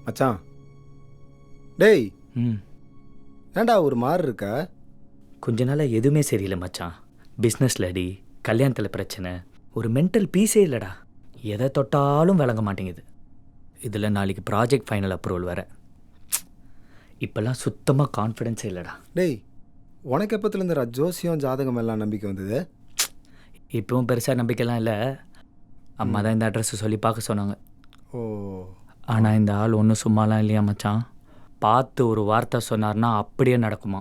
மச்சான், டேய் ம் ஏன்டா ஒரு மாதிரி இருக்க? கொஞ்ச நாளாக எதுவுமே சரியில்லை மச்சான். பிஸ்னஸில் அடி, கல்யாணத்தில் பிரச்சனை, ஒரு மென்டல் பீஸே இல்லைடா. எதை தொட்டாலும் விளங்க மாட்டேங்குது. இதில் நாளைக்கு ப்ராஜெக்ட் ஃபைனல் அப்ரூவல் வேறு. இப்போல்லாம் சுத்தமாக கான்ஃபிடென்ஸே இல்லைடா. டேய், உனக்கு எப்பத்துலேருந்து ஜோசியம் ஜாதகம் எல்லாம் நம்பிக்கை வந்தது? இப்போவும் பெருசாக நம்பிக்கைலாம் இல்லை. அம்மா தான் இந்த அட்ரஸை சொல்லி பார்க்க சொன்னாங்க. ஓ, ஆனால் இந்த ஆள் ஒன்றும் சும்மாலாம் இல்லையா மச்சான். பார்த்து ஒரு வார்த்தை சொன்னார்னா அப்படியே நடக்குமா.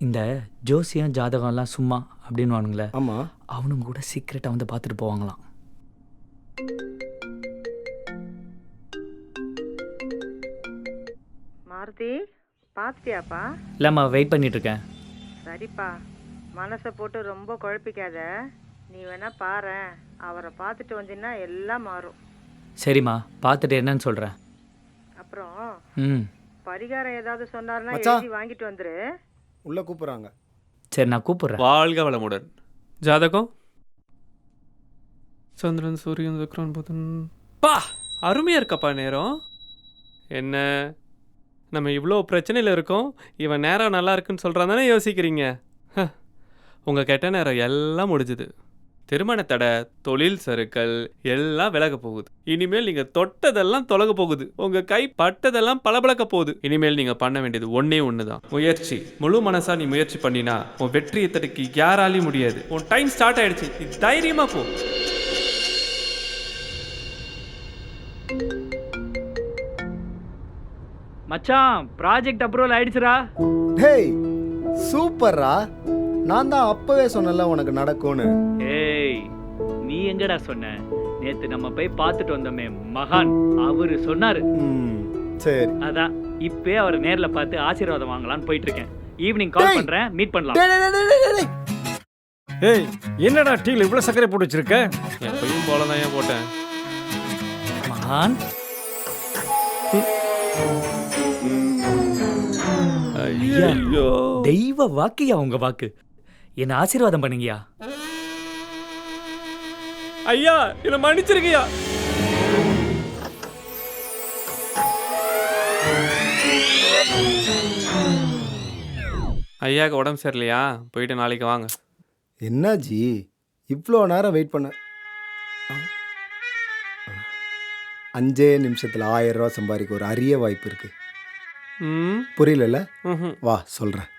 இந்த ஜோசியம் ஜாதகம்லாம் சும்மா அப்படின்னு வானுங்களே, ஆமாம். அவனுங்க கூட சீக்கிரட்டாக வந்து பார்த்துட்டு போவாங்களாம். மாருதி, பார்த்துட்டியாப்பா? இல்லைம்மா, வெயிட் பண்ணிகிட்ருக்கேன். சரிப்பா, மனசை போட்டு ரொம்ப குழப்பிக்காத. நீ வேணா பாரேன், அவரை பார்த்துட்டு வந்தீங்கன்னா எல்லாம் மாறும். சரிம்மா, பார்த்துட்டு என்னன்னு சொல்கிறேன். அப்புறம் ம் பரிகாரம் ஏதாவது சொன்னார்னா மச்சான். எழுதி வாங்கிட்டு வந்துரு. உள்ளே கூப்பிட்றாங்க. சரி, நான் கூப்பிட்றேன். வாழ்க வளமுடன். ஜாதகம் சந்திரன் சூரியன் சுக்கிரன் புதன். பா, அருமையாக இருக்கப்பா நேரம். என்ன நம்ம இவ்வளோ பிரச்சனையில் இருக்கோம், இவன் நேரம் நல்லா இருக்குன்னு சொல்கிறான் தானே யோசிக்கிறீங்க? உங்கள் கெட்ட நேரம் எல்லாம் முடிஞ்சுது. திருமண தடை, தொழில் சறுக்கல் எல்லாம் விலக போகுது. இனிமேல் நீங்கள் தொட்டதெல்லாம் தொலக போகுது. உங்கள் கை பட்டதெல்லாம் பளபளக்க போகுது. இனிமேல் நீங்கள் பண்ண வேண்டியது ஒன்றே ஒன்று தான், முயற்சி. முழு மனசா நீ முயற்சி பண்ணினா உன் வெற்றியை தடுக்க யாராலையும் முடியாது. உன் டைம் ஸ்டார்ட் ஆயிடுச்சு, நீ தைரியமாக போ. மச்சான், ப்ராஜெக்ட் அப்ரூவல் ஆயிடுச்சுரா. டேய், சூப்பர்ரா. நான் தான் அப்பவே சொன்னல உனக்கு நடக்கும்னு. ஏய், நீ எங்கடா சொன்ன? நேத்து நம்ம போய் பார்த்துட்டு வந்தோமே மகான், அவரு சொன்னாரு. சரி, அதான் இப்பே அவர் நேர்ல பார்த்து ஆசீர்வாதம் வாங்கலாம்னு போயிட்டு இருக்கேன். ஈவினிங் கால் டேய். பண்றேன், மீட் பண்ணலாம். டேய், டேய், டேய், டேய், டேய். ஏய், என்னடா டீல இவ்வளவு சர்க்கரை போட்டு வச்சிருக்க? எப்பயும் போல தான் ஏன் போட்டேன். மகான், ஐயோ, தெய்வ வாக்கியா உங்க வாக்கு. என்ன ஆசீர்வாதம் பண்ணுங்கயா. ஐயா என்ன மன்னிச்சிருக்கியா? ஐயாவுக்கு உடம்பு சரியில்லையா? போயிட்டு நாளைக்கு வாங்க. என்னாஜி இவ்வளோ நேரம் வெயிட் பண்ண? 5 நிமிஷத்தில் 1000 ரூபா சம்பாதிக்க ஒரு அரிய வாய்ப்பு இருக்கு. ம், புரியல? ம்ஹும். வா சொல்கிறேன்.